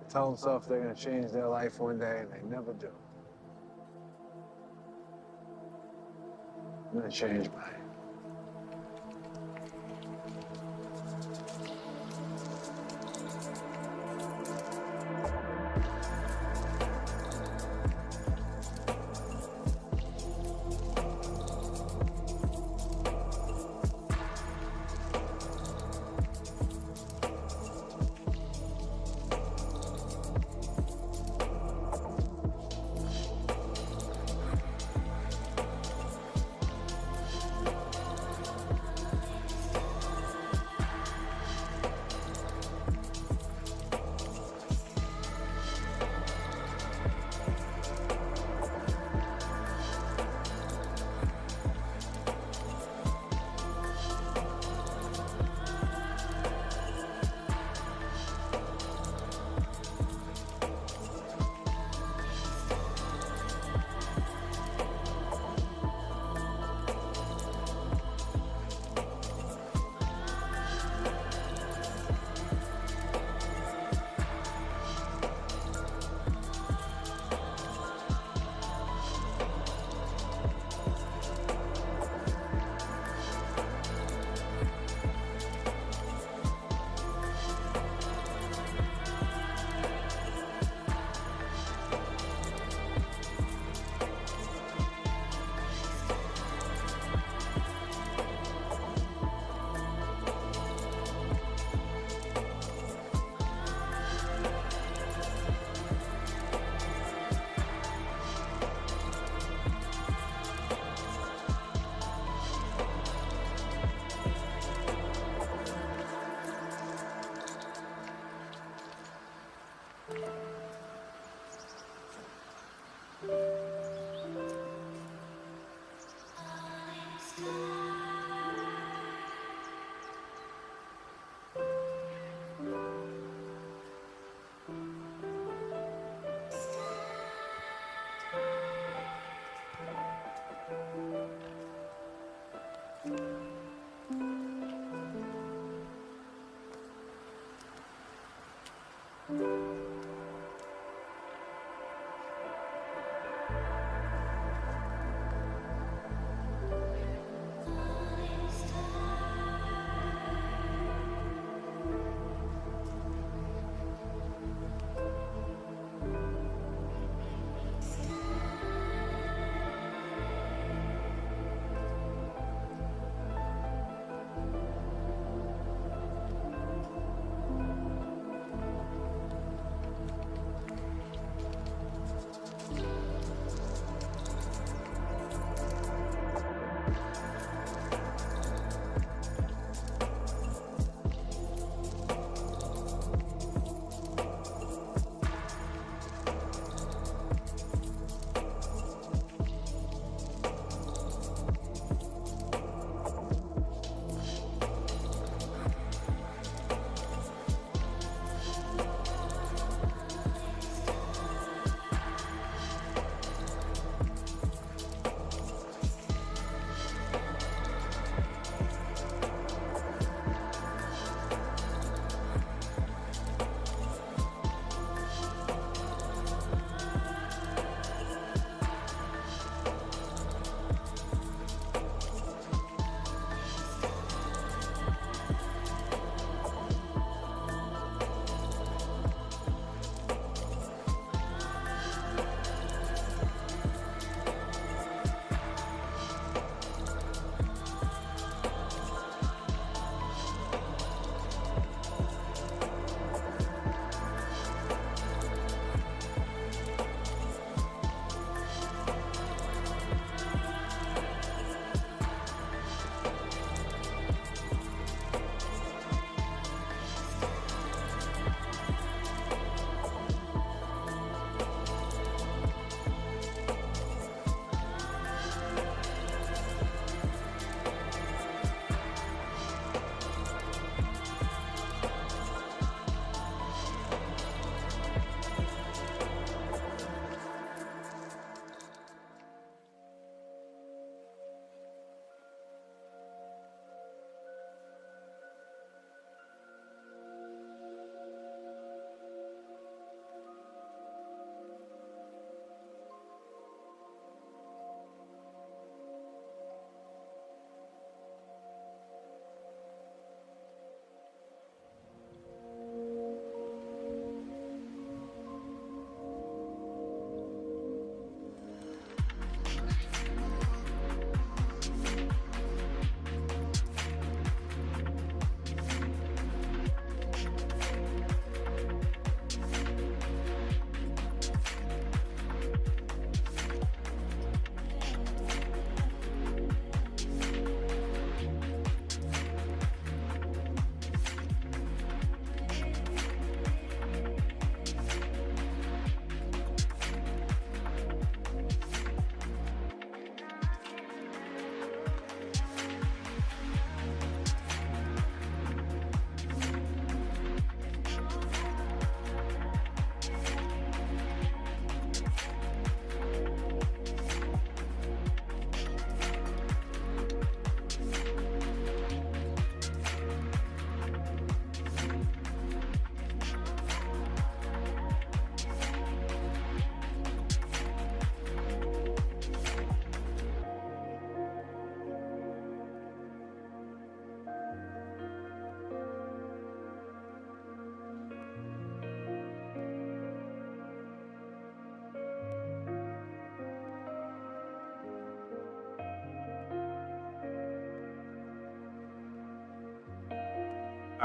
tell themselves they're going to change their life one day, and they never do. I'm going to change mine.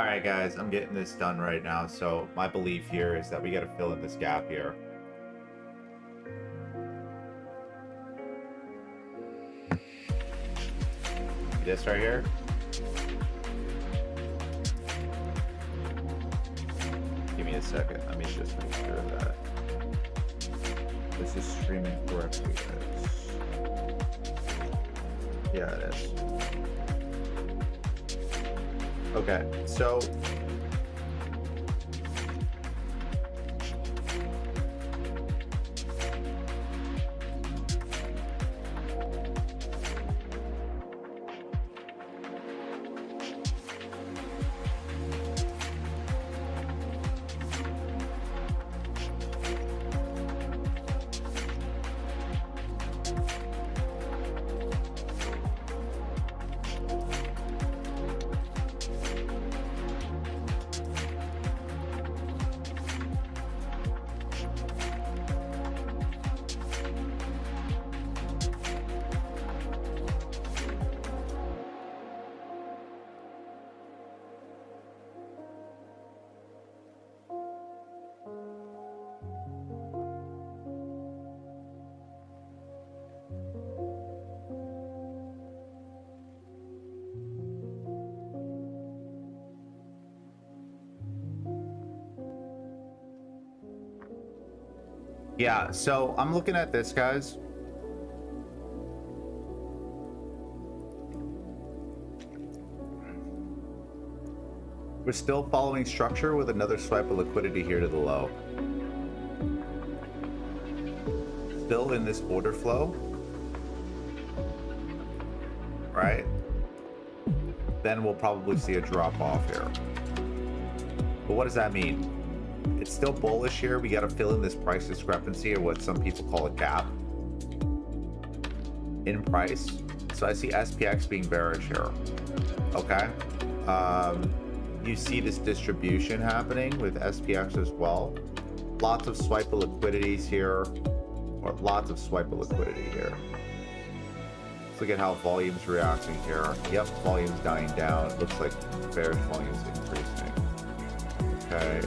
All right, guys, I'm getting this done right now. So my belief here is that we got to fill in this gap here. This right here. Give me a second. Let me just make sure that this is streaming correctly, guys. Yeah, it is. Okay, so yeah, so I'm looking at this, guys. We're still following structure with another swipe of liquidity here to the low. Still in this order flow, right? Then we'll probably see a drop off here. But what does that mean? It's still bullish here. We got to fill in this price discrepancy, or what some people call a gap in price. So I see SPX being bearish here. Okay. You see this distribution happening with SPX as well. Lots of swipe of liquidities here, or lots of swipe of liquidity here. Let's look at how volume's reacting here. Yep, volume's dying down. It looks like bearish volume's increasing. Okay.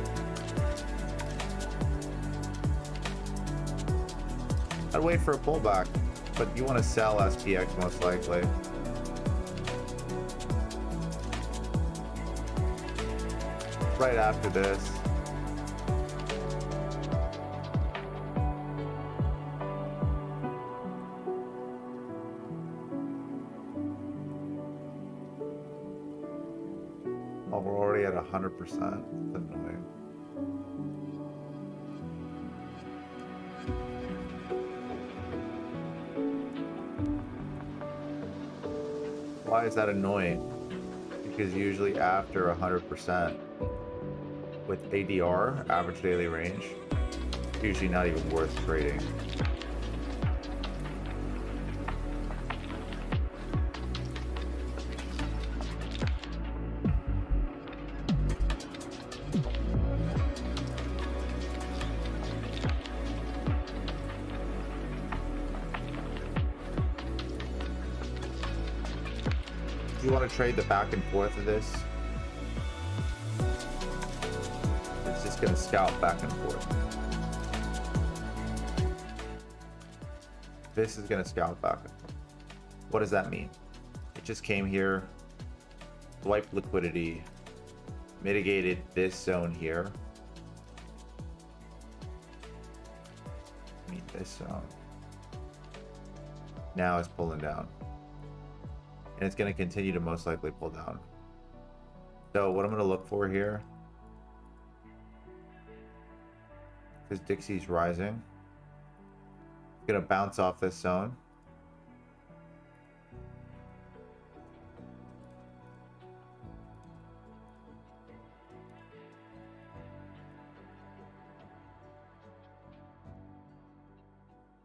I'd wait for a pullback, but you want to sell SPX most likely. Right after this. Oh, we're already at 100%. That's annoying. Why is that annoying? Because usually after 100% with ADR, average daily range, usually not even worth trading. You want to trade the back and forth of this? It's just going to scalp back and forth. This is going to scalp back and forth. What does that mean? It just came here, wiped liquidity, mitigated this zone here. I mean this zone. Now it's pulling down. And it's going to continue to most likely pull down. So what I'm going to look for here, because Dixie's rising, it's going to bounce off this zone.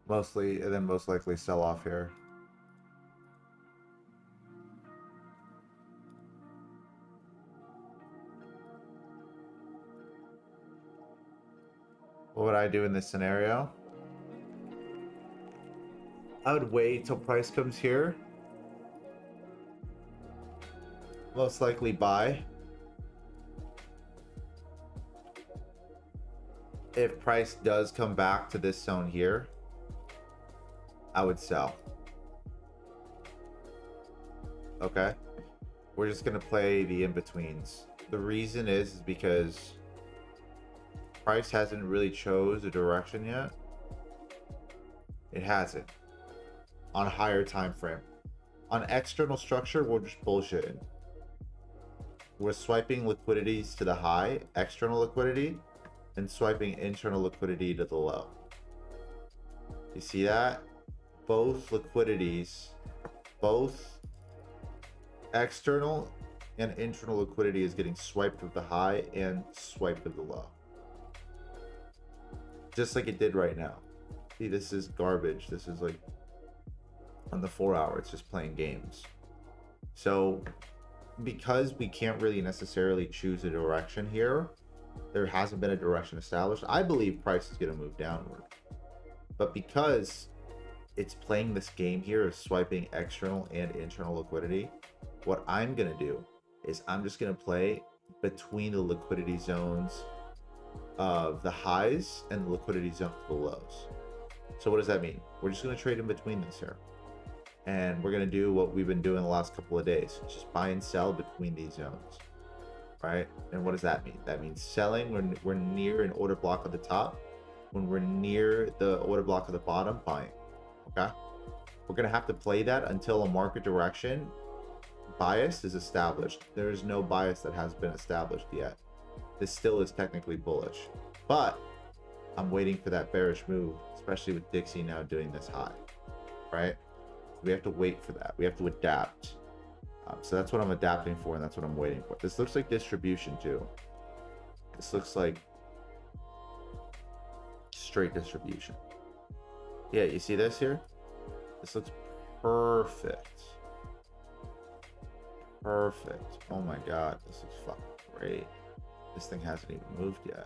Mostly, and then most likely sell off here. What would I do in this scenario? I would wait till price comes here. Most likely buy. if price does come back to this zone here, I would sell. Okay, we're just gonna play the in-betweens. The reason is because price hasn't really chose a direction yet. It hasn't on a higher time frame. On external structure, we're just bullshitting. We're swiping liquidities to the high, external liquidity, and swiping internal liquidity to the low. You see that? Both liquidities, both external and internal liquidity is getting swiped with the high and swiped with the low. Just like it did right now. See, this is garbage. This is like on the 4 hour, it's just playing games. So because we can't really necessarily choose a direction here, there hasn't been a direction established. I believe price is going to move downward, but because it's playing this game here of swiping external and internal liquidity, what I'm going to do is I'm just going to play between the liquidity zones of the highs and the liquidity zone of the lows. So what does that mean? We're just going to trade in between this here, and we're going to do what we've been doing the last couple of days, just buy and sell between these zones, right? And what does that mean? That means selling when we're near an order block at the top, when we're near the order block at the bottom, buying. Okay, we're going to have to play that until a market direction bias is established. There is no bias that has been established yet. This still is technically bullish, but I'm waiting for that bearish move, especially with Dixie now doing this high, right? We have to wait for that. We have to adapt. So that's what I'm adapting for, and that's what I'm waiting for. This looks like distribution too. This looks like straight distribution. Yeah, you see this here? This looks perfect. Perfect. Oh my god, this looks fucking great. This thing hasn't even moved yet.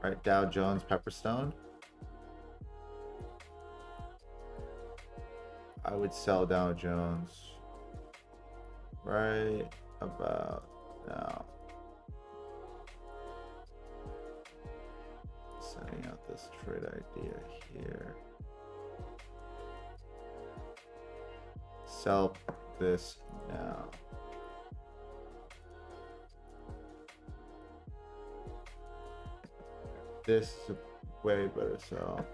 Right, Dow Jones, Pepperstone. I would sell Dow Jones right about now. Sending out this trade idea here. Sell this now. This is a way better sell.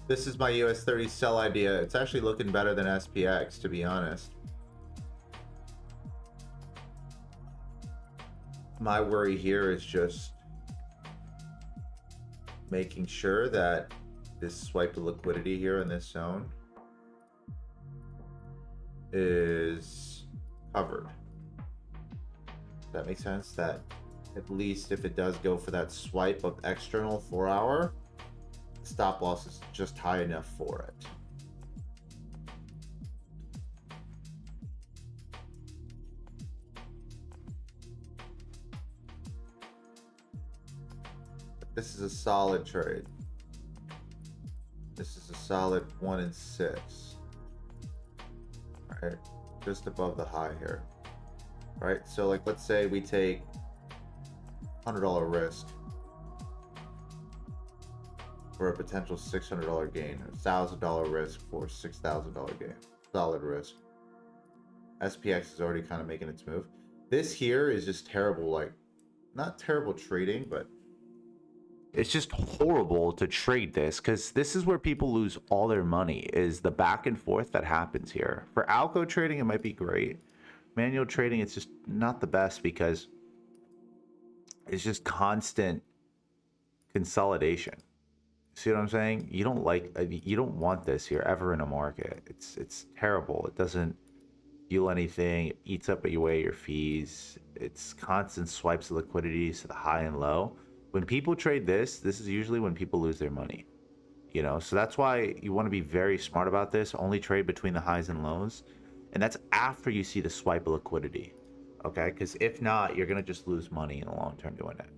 This is my US 30 sell idea. It's actually looking better than SPX, to be honest. My worry here is just making sure that this swipe of liquidity here in this zone is covered. Does that make sense? That at least if it does go for that swipe of external 4 hour, stop loss is just high enough for it. This is a solid trade. This is a solid 1 and 6. All right, just above the high here. right? So like, let's say we take $100 risk for a potential $600 gain, $1,000 risk for $6,000 gain, solid risk. SPX is already kind of making its move. This here is just terrible, like, not terrible trading, but it's just horrible to trade this, because this is where people lose all their money, is the back and forth that happens here. For algo trading, it might be great. Manual trading, it's just not the best, because it's just constant consolidation. See what I'm saying? You don't want this here ever in a market. It's terrible. It doesn't fuel anything. It eats up away your fees. It's constant swipes of liquidities to the high and low. When people trade this is usually when people lose their money. You know, so that's why you want to be very smart about this. Only trade between the highs and lows. And that's after you see the swipe of liquidity. Okay? Because if not, you're going to just lose money in the long term doing it.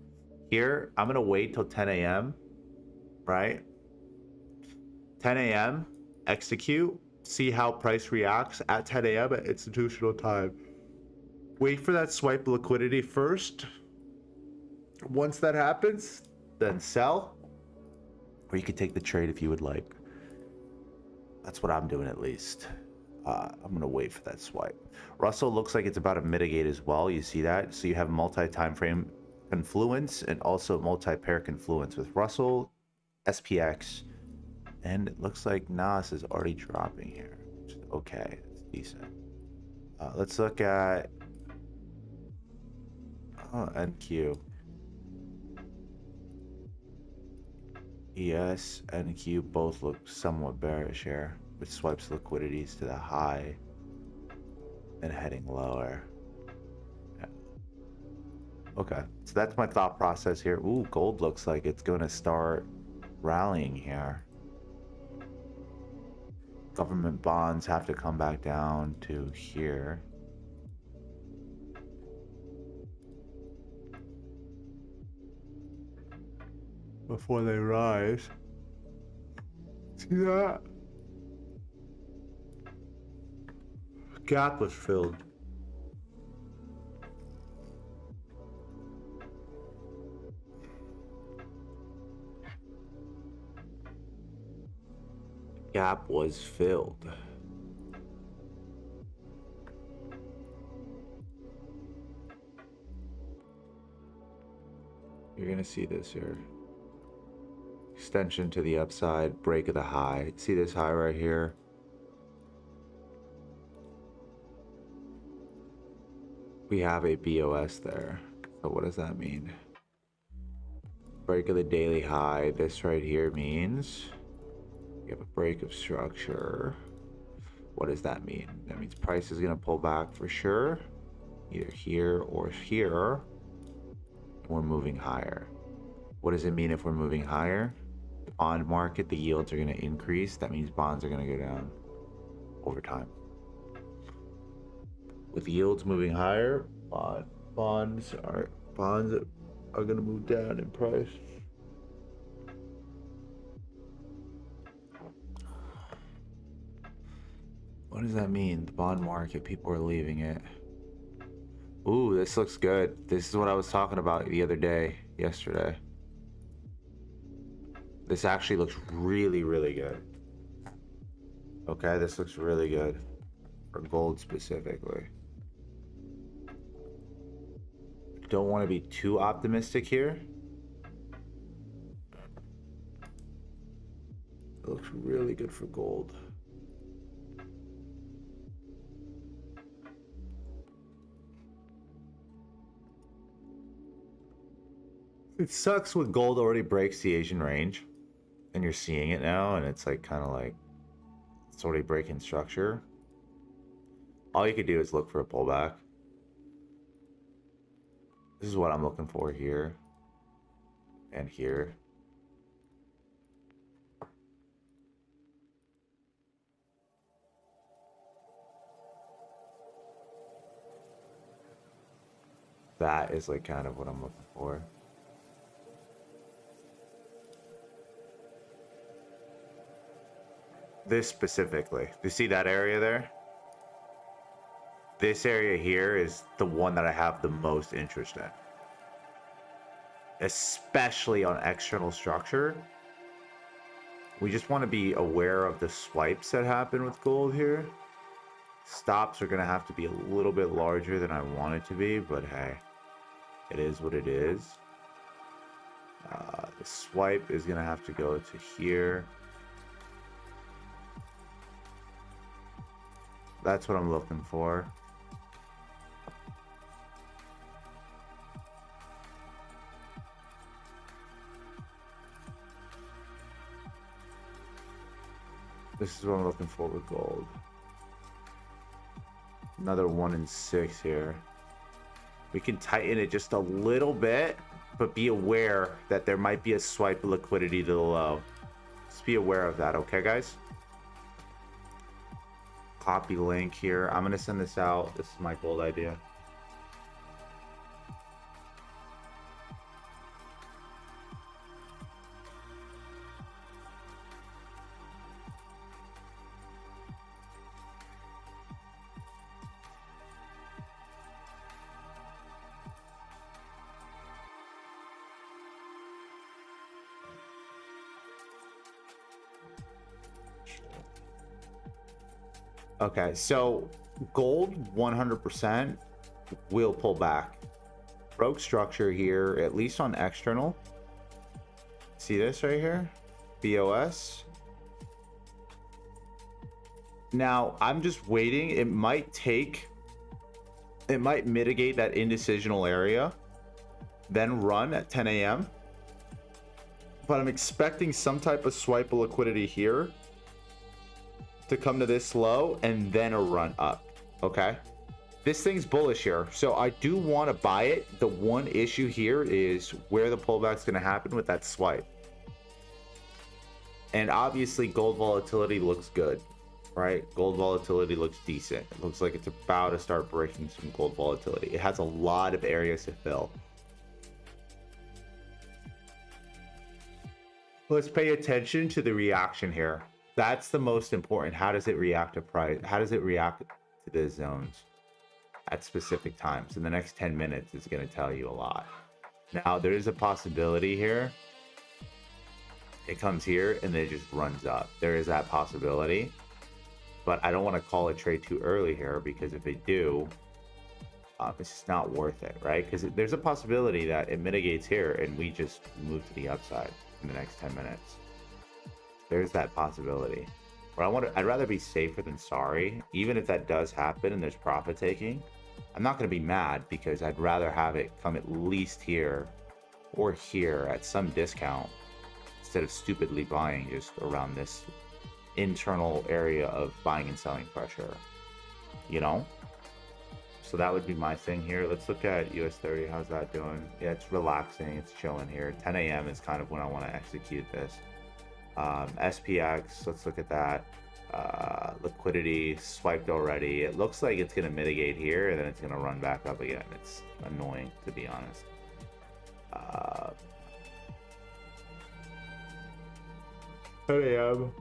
Here, I'm going to wait till 10 a.m. Right? 10 a.m. Execute. See how price reacts at 10 a.m. at institutional time. Wait for that swipe liquidity first. Once that happens, then sell. Or you could take the trade if you would like. That's what I'm doing at least. I'm going to wait for that swipe. Russell looks like it's about to mitigate as well. You see that? So you have multi-time frame confluence and also multi-pair confluence with Russell, SPX, and it looks like NAS is already dropping here. Which is okay. It's decent. Let's look at NQ. ES and Q both look somewhat bearish here, which swipes liquidities to the high and heading lower. Yeah. Okay, so that's my thought process here. Ooh, gold looks like it's going to start rallying here. Government bonds have to come back down to here. Before they rise. See that? Gap was filled. Gap was filled. You're gonna see this here. Extension to the upside, break of the high. See this high right here? We have a BOS there. So what does that mean? Break of the daily high. This right here means we have a break of structure. What does that mean? That means price is gonna pull back for sure. Either here or here. And we're moving higher. What does it mean if we're moving higher? The bond market, the yields are going to increase. That means bonds are going to go down over time. With yields moving higher, bonds are going to move down in price. What does that mean? The bond market, people are leaving it. Ooh, this looks good. This is what I was talking about the other day, yesterday. This actually looks really, really good. Okay, this looks really good for gold specifically. Don't want to be too optimistic here. It looks really good for gold. It sucks when gold already breaks the Asian range. And you're seeing it now, and it's like kind of like it's already breaking structure. All you could do is look for a pullback. This is what I'm looking for here and here. That is like kind of what I'm looking for. This specifically. Do you see that area there? This area here is the one that I have the most interest in, especially on external structure. We just want to be aware of the swipes that happen with gold here. Stops are going to have to be a little bit larger than I want it to be, but hey, it is what it is. The swipe is going to have to go to here. That's what I'm looking for. This is what I'm looking for with gold. Another 1 and 6 here. We can tighten it just a little bit, but be aware that there might be a swipe of liquidity to the low. Just be aware of that, okay, guys? Copy link here. I'm going to send this out. This is my gold idea. Okay, so gold 100% will pull back. Broke structure here, at least on external. See this right here? BOS. Now, I'm just waiting. It might mitigate that indecisional area, then run at 10 a.m. But I'm expecting some type of swipe of liquidity here to come to this low and then a run up. Okay, this thing's bullish here, so I do want to buy it. The one issue here is where the pullback's going to happen with that swipe. And obviously gold volatility looks good, right? Gold volatility looks decent. It looks like it's about to start breaking some gold volatility. It has a lot of areas to fill. Let's pay attention to the reaction here. That's the most important. How does it react to price? How does it react to the zones at specific times? In the next 10 minutes, it's going to tell you a lot. Now, there is a possibility here. It comes here and then it just runs up. There is that possibility. But I don't want to call a trade too early here, because if they do, it's just not worth it, right? Because there's a possibility that it mitigates here and we just move to the upside in the next 10 minutes. There's that possibility. But I'd rather be safer than sorry. Even if that does happen and there's profit taking, I'm not going to be mad, because I'd rather have it come at least here or here at some discount, instead of stupidly buying just around this internal area of buying and selling pressure, you know? So that would be my thing here. Let's look at US 30. How's that doing? Yeah, it's relaxing. It's chilling here. 10 a.m. is kind of when I want to execute this. SPX, let's look at that. Liquidity swiped already. It looks like it's going to mitigate here and then it's going to run back up again. It's annoying, to be honest. 10 a.m.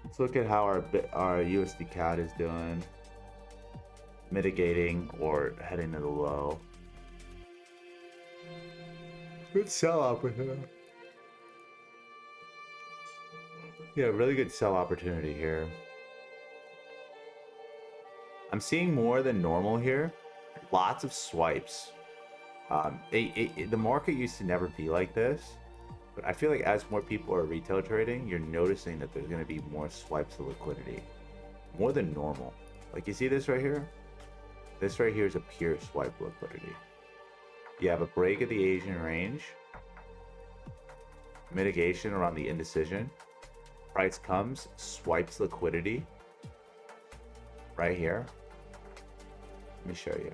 Let's look at how our USD CAD is doing. Mitigating or heading to the low. Good sell opportunity. Yeah, really good sell opportunity here. I'm seeing more than normal here. Lots of swipes. The market used to never be like this, but I feel like as more people are retail trading, you're noticing that there's going to be more swipes of liquidity, more than normal. Like, you see this right here? This right here is a pure swipe liquidity. You have a break of the Asian range, mitigation around the indecision, price comes, swipes liquidity right here. Let me show you.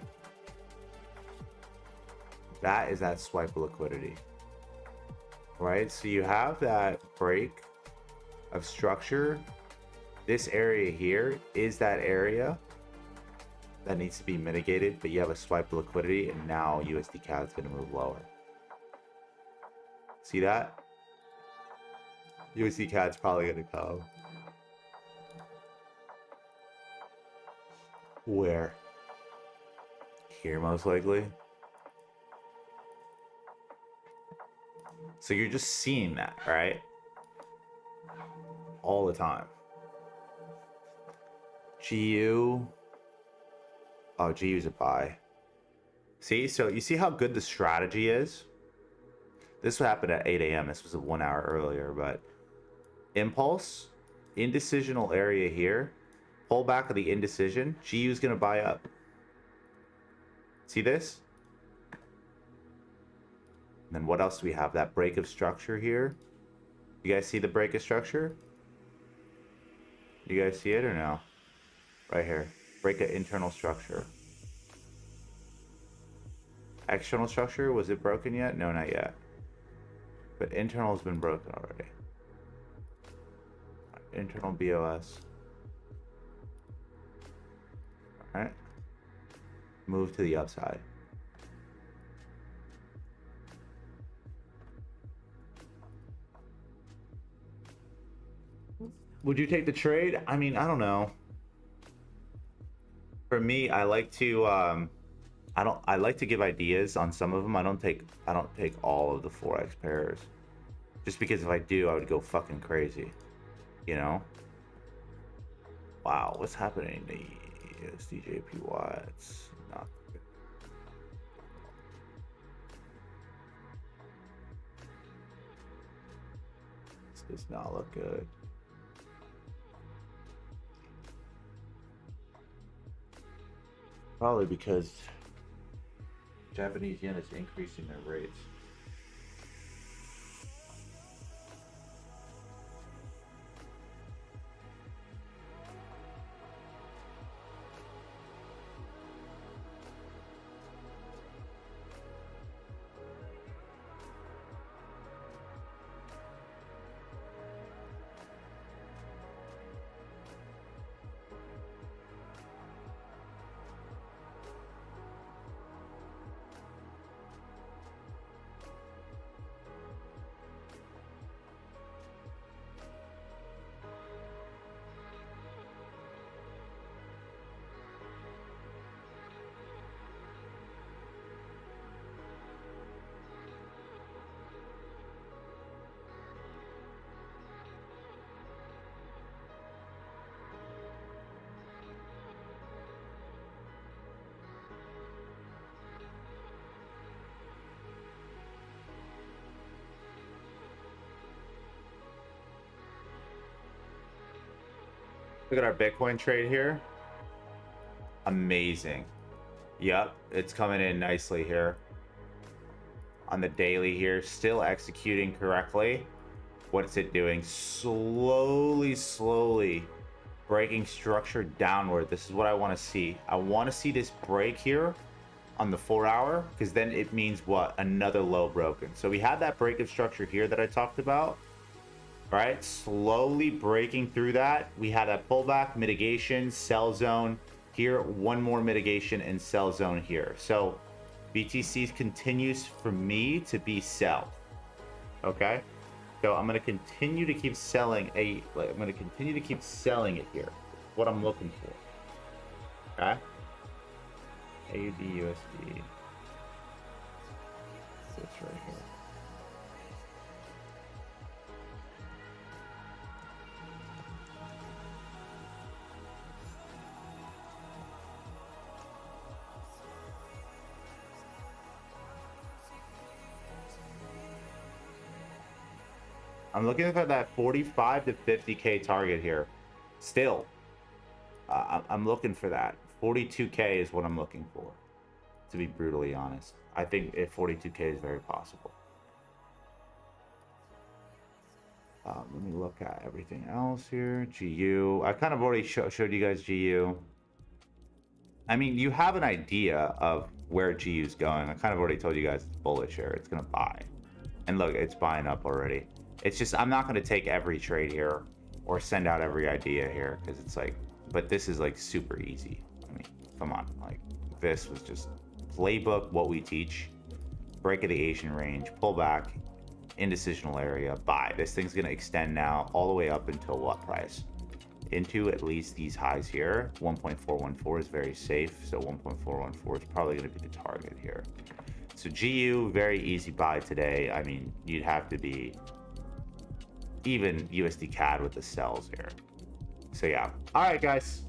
That is that swipe of liquidity, right? So you have that break of structure. This area here is that area that needs to be mitigated, but you have a swipe of liquidity, and now USD CAD is going to move lower. See that? USD CAD is probably going to come. Where? Here, most likely. So you're just seeing that, right? All the time. GU. Oh, GU's a buy. See, so you see how good the strategy is? This would happen at 8 a.m. This was a 1 hour earlier, but impulse, indecisional area here, pull back of the indecision, GU's gonna buy up. See this? And then what else do we have? That break of structure here. You guys see the break of structure? Do you guys see it or no? Right here. Break of internal structure. External structure, was it broken yet? No, not yet. But internal has been broken already. Internal BOS. Alright. Move to the upside. Would you take the trade? I mean, I don't know. For me, I like to I like to give ideas on some of them. I don't take all of the Forex pairs. Just because if I do, I would go fucking crazy. You know? Wow, what's happening? The USDJPY, it's not good. This does not look good. Probably because Japanese yen is increasing their rates. Look at our Bitcoin trade here. Amazing. Yep, it's coming in nicely here. On the daily here, still executing correctly. What's it doing? Slowly breaking structure downward. This is what I want to see. I want to see this break here on the 4 hour, because then it means what? Another low broken. So we had that break of structure here that I talked about. Right, slowly breaking through that. We had a pullback, mitigation, sell zone here, one more mitigation and sell zone here. So BTC continues for me to be sell. Okay, so I'm going to continue to keep selling I'm going to continue to keep selling it here. What I'm looking for. Okay, AUD USD. This right here. I'm looking for that 45 to 50K target here. Still, I'm looking for that. 42K is what I'm looking for, to be brutally honest. I think if 42K is very possible. Let me look at everything else here. GU. I kind of already showed you guys GU. I mean, you have an idea of where GU is going. I kind of already told you guys it's bullish here. It's going to buy. And look, it's buying up already. It's just, I'm not going to take every trade here or send out every idea here, because it's like, but this is like super easy. I mean, come on, like this was just playbook, what we teach, break of the Asian range, pull back, indecisional area, buy. This thing's going to extend now all the way up until what price? into at least these highs here. 1.414 is very safe, so 1.414 is probably going to be the target here. So GU, very easy buy today. I mean, you'd have to be even USD CAD with the sells here. So yeah. All right, guys.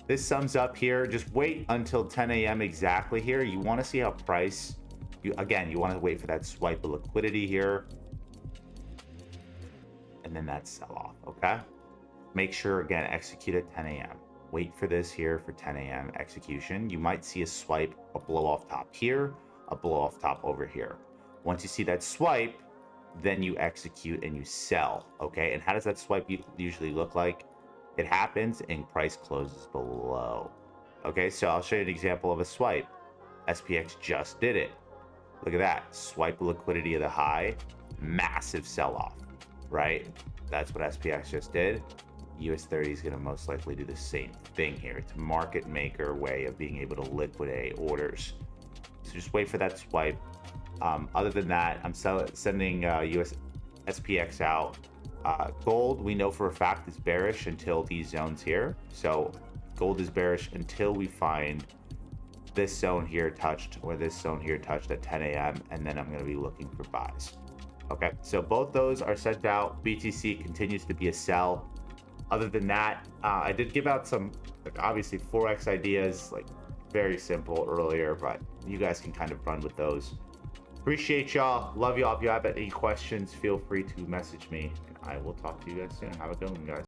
This sums up here. Just wait until 10 a.m. exactly here. You want to see how price, you want to wait for that swipe of liquidity here. And then that sell off, okay? Make sure, again, execute at 10 a.m. Wait for this here for 10 a.m. execution. You might see a swipe, a blow off top here, a blow off top over here. Once you see that swipe, then you execute and you sell, okay? And how does that swipe usually look like? It happens and price closes below. Okay, so I'll show you an example of a swipe. SPX just did it. Look at that. Swipe liquidity of the high, massive sell-off, right? That's what SPX just did. US 30 is going to most likely do the same thing here. It's a market maker way of being able to liquidate orders. So just wait for that swipe. Other than that, I'm sending US SPX out. Gold, we know for a fact, is bearish until these zones here. So gold is bearish until we find this zone here touched or this zone here touched at 10 a.m. And then I'm going to be looking for buys. Okay, so both those are sent out. BTC continues to be a sell. Other than that, I did give out some, like, obviously Forex ideas, like very simple earlier, but you guys can kind of run with those. Appreciate y'all. Love y'all. If you have any questions, feel free to message me. I will talk to you guys soon. Have a good one, guys.